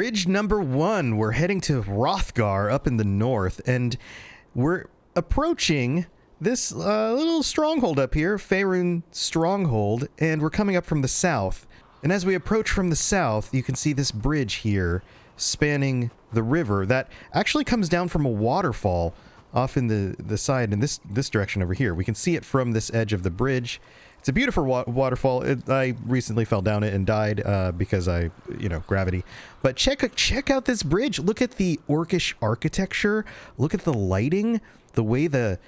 bridge number 1. We're heading to Hrothgar up in the north, and we're approaching this little stronghold up here, Faerun Stronghold, and we're coming up from the south. And as we approach from the south, you can see this bridge here spanning the river that actually comes down from a waterfall off in the side in this direction over here. We can see it from this edge of the bridge. It's a beautiful waterfall. I recently fell down it and died because gravity. But check out this bridge. Look at the orcish architecture. Look at the lighting, the way the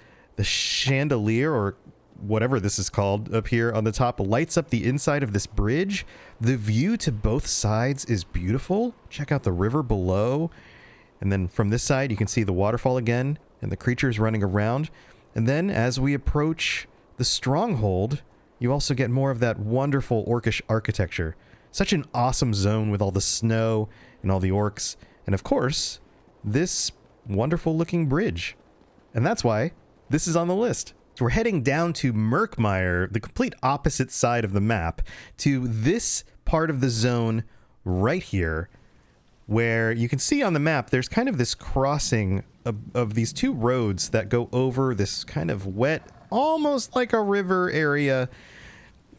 chandelier or whatever this is called up here on the top lights up the inside of this bridge. The view to both sides is beautiful. Check out the river below. And then from this side, you can see the waterfall again and the creatures running around. And then as we approach the stronghold, you also get more of that wonderful orcish architecture. Such an awesome zone with all the snow and all the orcs. And of course, this wonderful looking bridge. And that's why this is on the list. So we're heading down to Murkmire, the complete opposite side of the map, to this part of the zone right here, where you can see on the map there's kind of this crossing of these two roads that go over this kind of wet, almost like a river area,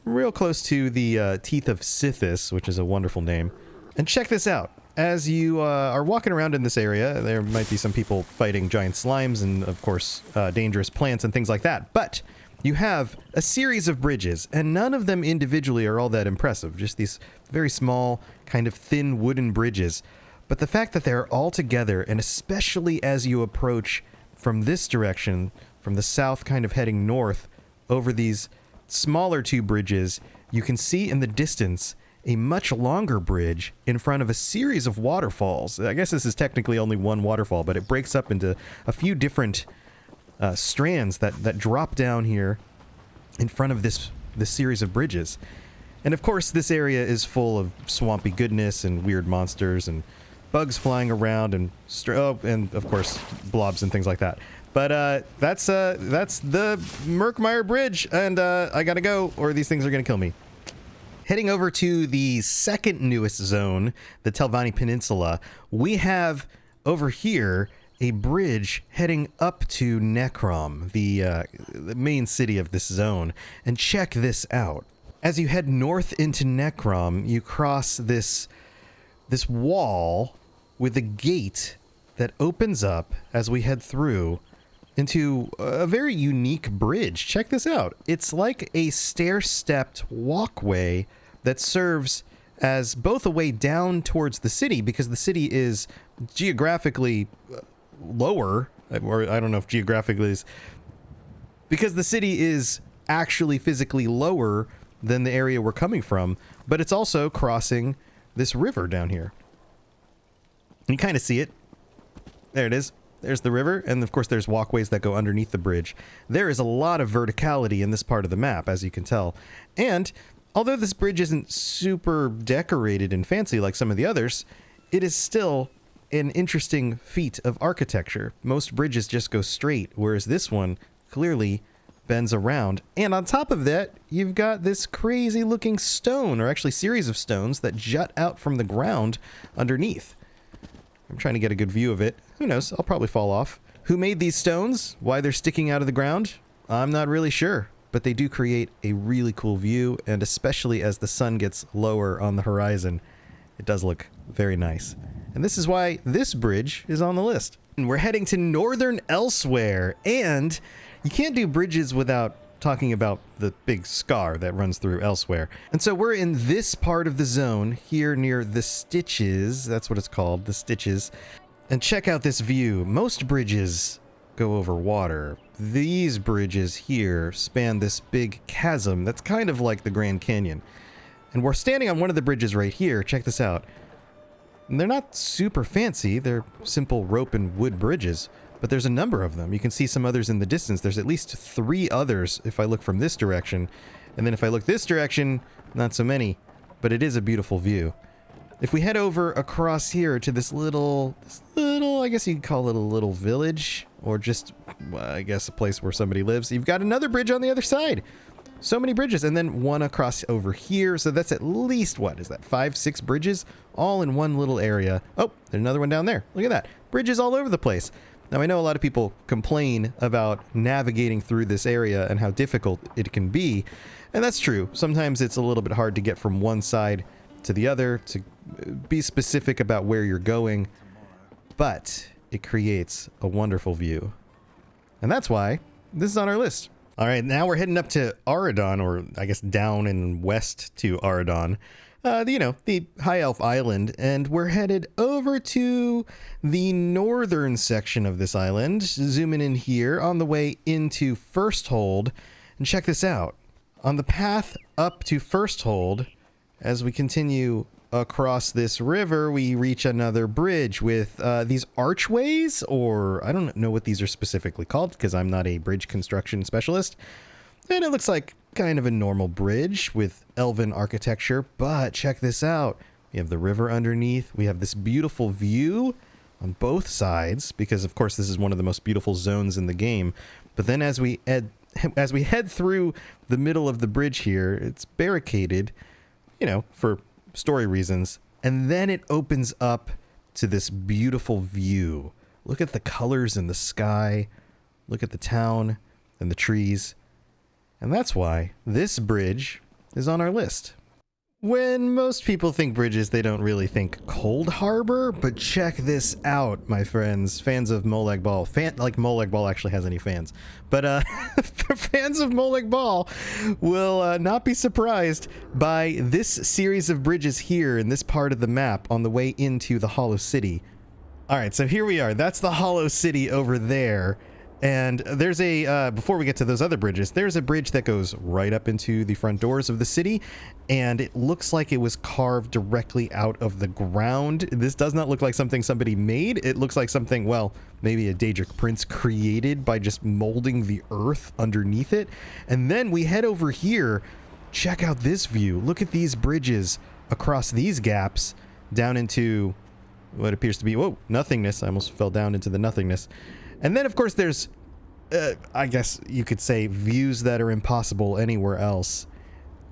real close to the Teeth of Sithis, which is a wonderful name. And check this out. As you are walking around in this area, there might be some people fighting giant slimes and, of course, dangerous plants and things like that. But you have a series of bridges, and none of them individually are all that impressive. Just these very small, kind of thin wooden bridges. But the fact that they're all together, and especially as you approach from this direction, from the south kind of heading north, over these smaller two bridges, you can see in the distance a much longer bridge in front of a series of waterfalls. I guess this is technically only one waterfall, but it breaks up into a few different strands that drop down here in front of this series of bridges. And of course, this area is full of swampy goodness and weird monsters and bugs flying around and of course blobs and things like that. But that's the Murkmire Bridge, and I gotta go, or these things are gonna kill me. Heading over to the second newest zone, the Telvanni Peninsula, we have over here a bridge heading up to Necrom, the main city of this zone. And check this out. As you head north into Necrom, you cross this wall with a gate that opens up as we head through into a very unique bridge. Check this out. It's like a stair-stepped walkway that serves as both a way down towards the city, because the city is geographically lower, or I don't know if geographically is, because the city is actually physically lower than the area we're coming from, but it's also crossing this river down here. You kind of see it. There it is. There's the river, and of course there's walkways that go underneath the bridge. There is a lot of verticality in this part of the map, as you can tell. And although this bridge isn't super decorated and fancy like some of the others, it is still an interesting feat of architecture. Most bridges just go straight, whereas this one clearly bends around. And on top of that, you've got this crazy looking stone, or actually series of stones, that jut out from the ground underneath. I'm trying to get a good view of it. Who knows? I'll probably fall off. Who made these stones? Why they're sticking out of the ground? I'm not really sure, but they do create a really cool view, and especially as the sun gets lower on the horizon, it does look very nice. And this is why this bridge is on the list. And we're heading to northern Elsewhere, and you can't do bridges without talking about the big scar that runs through Elsewhere. And so we're in this part of the zone here near the Stitches. That's what it's called, the Stitches. And check out this view. Most bridges go over water. These bridges here span this big chasm that's kind of like the Grand Canyon. And we're standing on one of the bridges right here. Check this out. And they're not super fancy. They're simple rope and wood bridges. But there's a number of them. You can see some others in the distance. There's at least 3 others if I look from this direction. And then if I look this direction, not so many. But it is a beautiful view. If we head over across here to this little, I guess you could call it a little village, or just, well, I guess a place where somebody lives. You've got another bridge on the other side. So many bridges, and then one across over here. So that's at least, what is that, 5, 6 bridges all in one little area. Oh, there's another one down there. Look at that. Bridges all over the place. Now, I know a lot of people complain about navigating through this area and how difficult it can be. And that's true. Sometimes it's a little bit hard to get from one side to the other, to be specific about where you're going. But it creates a wonderful view. And that's why this is on our list. All right, now we're heading up to Aradon, or I guess down and west to Aradon. The High Elf Island, and we're headed over to the northern section of this island, zooming in here on the way into First Hold. And check this out. On the path up to First Hold, as we continue across this river, we reach another bridge with these archways, or I don't know what these are specifically called because I'm not a bridge construction specialist. And it looks like kind of a normal bridge with elven architecture, but check this out. We have the river underneath. We have this beautiful view on both sides because, of course, this is one of the most beautiful zones in the game. But then as we head through the middle of the bridge here, it's barricaded, for story reasons, and then it opens up to this beautiful view. Look at the colors in the sky. Look at the town and the trees. And that's why this bridge is on our list. When most people think bridges, they don't really think Cold Harbor, but check this out, my friends. Fans of Molag Bal. Like Molag Bal actually has any fans. But fans of Molag Bal will not be surprised by this series of bridges here in this part of the map on the way into the Hollow City. All right, so here we are. That's the Hollow City over there. And there's before we get to those other bridges, there's a bridge that goes right up into the front doors of the city, and it looks like it was carved directly out of the ground. This does not look like something somebody made. It looks like something, well, maybe a Daedric prince created by just molding the earth underneath it. And then we head over here. Check out this view. Look at these bridges across these gaps down into what appears to be, nothingness. I almost fell down into the nothingness. And then, of course, there's, I guess you could say, views that are impossible anywhere else.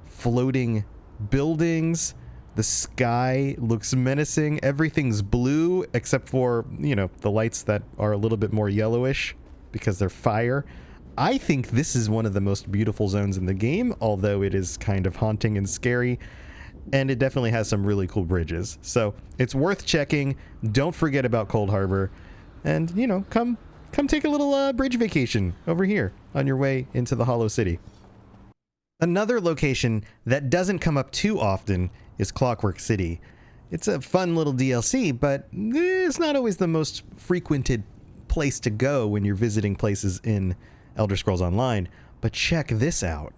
Floating buildings. The sky looks menacing. Everything's blue, except for, the lights that are a little bit more yellowish because they're fire. I think this is one of the most beautiful zones in the game, although it is kind of haunting and scary. And it definitely has some really cool bridges. So it's worth checking. Don't forget about Cold Harbor. And, come take a little bridge vacation over here on your way into the Hollow City. Another location that doesn't come up too often is Clockwork City. It's a fun little DLC, but it's not always the most frequented place to go when you're visiting places in Elder Scrolls Online. But check this out.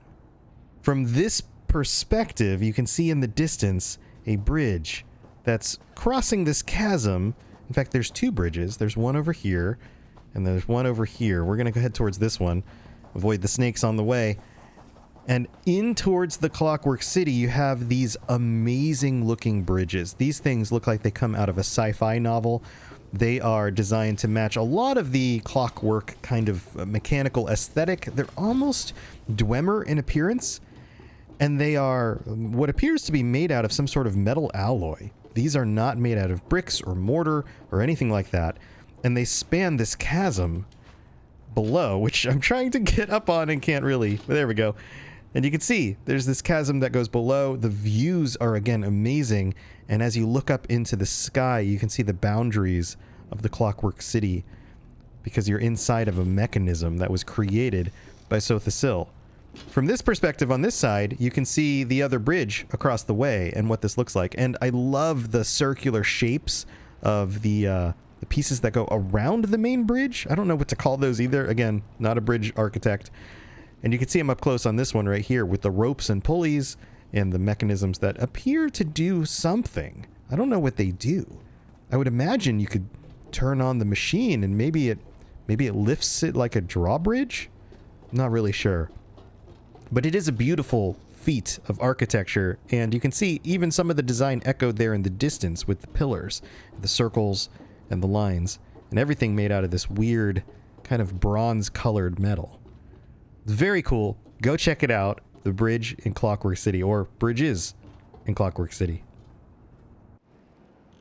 From this perspective, you can see in the distance a bridge that's crossing this chasm. In fact, there's two bridges. There's one over here, and there's one over here. We're going to go head towards this one, avoid the snakes on the way. And in towards the Clockwork City, you have these amazing-looking bridges. These things look like they come out of a sci-fi novel. They are designed to match a lot of the clockwork kind of mechanical aesthetic. They're almost Dwemer in appearance, and they are what appears to be made out of some sort of metal alloy. These are not made out of bricks or mortar or anything like that. And they span this chasm below, which I'm trying to get up on and can't really. But there we go. And you can see there's this chasm that goes below. The views are, again, amazing. And as you look up into the sky, you can see the boundaries of the Clockwork City because you're inside of a mechanism that was created by Sothasil. From this perspective on this side, you can see the other bridge across the way and what this looks like. And I love the circular shapes of the pieces that go around the main bridge. I don't know what to call those either. Again, not a bridge architect. And you can see them up close on this one right here with the ropes and pulleys and the mechanisms that appear to do something. I don't know what they do. I would imagine you could turn on the machine and maybe it lifts it like a drawbridge. I'm not really sure. But it is a beautiful feat of architecture, and you can see even some of the design echoed there in the distance with the pillars, the circles, and the lines, and everything made out of this weird kind of bronze-colored metal. It's very cool. Go check it out. the bridge in Clockwork City, or bridges in Clockwork City.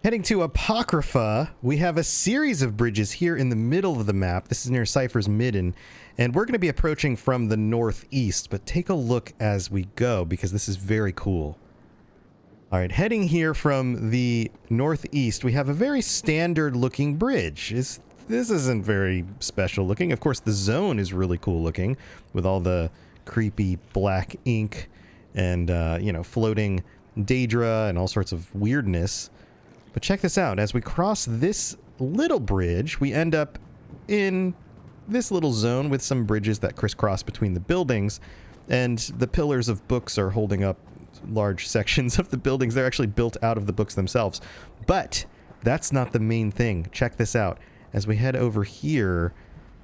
Heading to Apocrypha, we have a series of bridges here in the middle of the map. This is near Cypher's Midden, and we're going to be approaching from the northeast, but take a look as we go, because this is very cool. All right, heading here from the northeast, we have a very standard-looking bridge. This isn't very special looking. Of course, the zone is really cool looking, with all the creepy black ink and, you know, floating Daedra and all sorts of weirdness. But check this out. As we cross this little bridge, we end up in this little zone with some bridges that crisscross between the buildings, and the pillars of books are holding up large sections of the buildings. They're actually built out of the books themselves. But that's not the main thing. Check this out. As we head over here,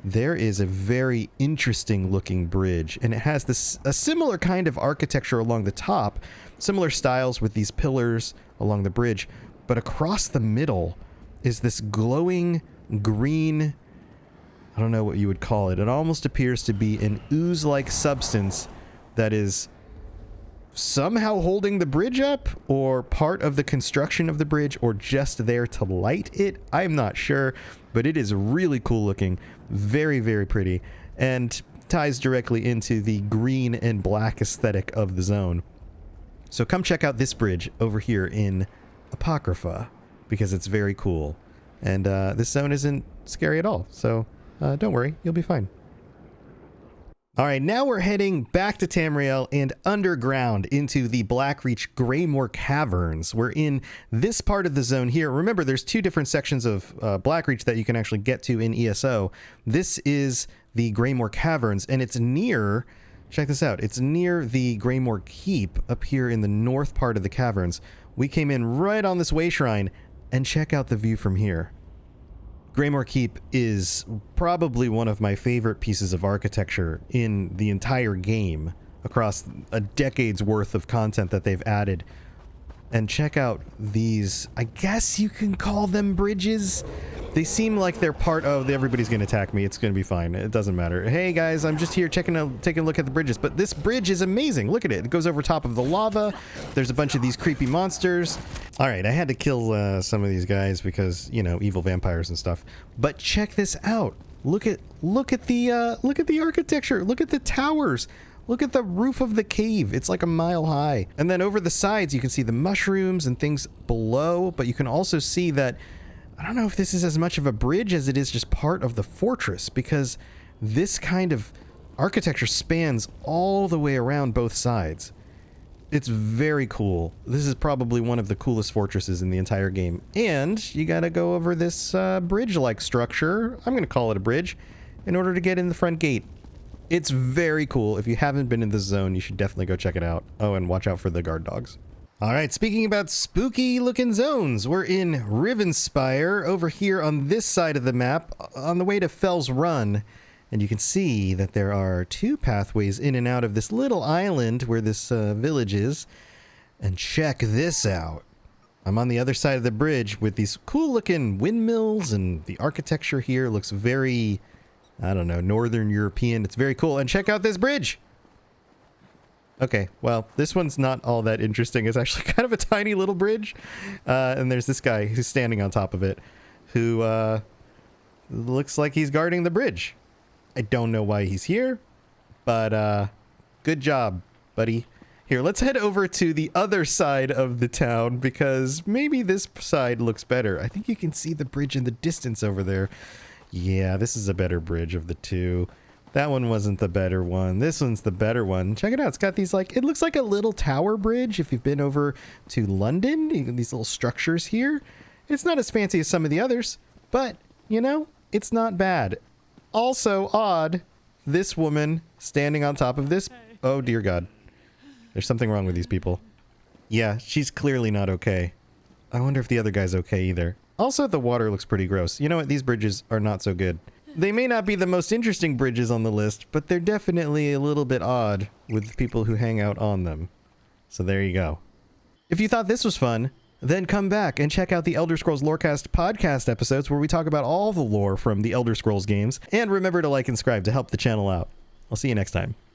there is a very interesting looking bridge, and it has a similar kind of architecture along the top, similar styles with these pillars along the bridge. But across the middle is this glowing green, I don't know what you would call it. It almost appears to be an ooze-like substance that is somehow holding the bridge up, or part of the construction of the bridge, or just there to light it. I'm not sure, but it is really cool looking, very, very pretty, and ties directly into the green and black aesthetic of the zone. So come check out this bridge over here in Apocrypha, because it's very cool, and this zone isn't scary at all, so don't worry, you'll be fine. Alright, now we're heading back to Tamriel and underground into the Blackreach Greymoor Caverns. We're in this part of the zone here. Remember, there's two different sections of Blackreach that you can actually get to in ESO. This is the Greymoor Caverns, and it's near, check this out, it's near the Greymoor Keep up here in the north part of the caverns. We came in right on this way shrine, and check out the view from here. Greymoor Keep is probably one of my favorite pieces of architecture in the entire game, across a decade's worth of content that they've added. And check out these, I guess you can call them bridges. They seem like they're part of, everybody's going to attack me. It's going to be fine. It doesn't matter. Hey guys, I'm just here taking a look at the bridges. But this bridge is amazing. Look at it. It goes over top of the lava. There's a bunch of these creepy monsters. All right, I had to kill some of these guys because, you know, evil vampires and stuff. But check this out. Look at the architecture. Look at the towers. Look at the roof of the cave. It's like a mile high. And then over the sides, you can see the mushrooms and things below, but you can also see that, I don't know if this is as much of a bridge as it is just part of the fortress, because this kind of architecture spans all the way around both sides. It's very cool. This is probably one of the coolest fortresses in the entire game. And you gotta go over this bridge-like structure, I'm gonna call it a bridge, in order to get in the front gate. It's very cool. If you haven't been in this zone, you should definitely go check it out. Oh, and watch out for the guard dogs. All right, speaking about spooky looking zones, we're in Rivenspire over here on this side of the map on the way to Fell's Run. And you can see that there are two pathways in and out of this little island where this village is. And check this out. I'm on the other side of the bridge with these cool looking windmills, and the architecture here looks very, I don't know, Northern European. It's very cool. And check out this bridge. Okay, well, this one's not all that interesting. It's actually kind of a tiny little bridge. And there's this guy who's standing on top of it who looks like he's guarding the bridge. I don't know why he's here, but good job, buddy. Here, let's head over to the other side of the town, because maybe this side looks better. I think you can see the bridge in the distance over there. Yeah, this is a better bridge of the two. That one wasn't the better one. This one's the better one. Check it out. It's got these, like, it looks like a little tower bridge if you've been over to London. These little structures here. It's not as fancy as some of the others, but, you know, it's not bad. Also odd, this woman standing on top of this. Oh, dear God. There's something wrong with these people. Yeah, she's clearly not okay. I wonder if the other guy's okay either. Also, the water looks pretty gross. You know what? These bridges are not so good. They may not be the most interesting bridges on the list, but they're definitely a little bit odd with people who hang out on them. So there you go. If you thought this was fun, then come back and check out the Elder Scrolls Lorecast podcast episodes where we talk about all the lore from the Elder Scrolls games. And remember to like and subscribe to help the channel out. I'll see you next time.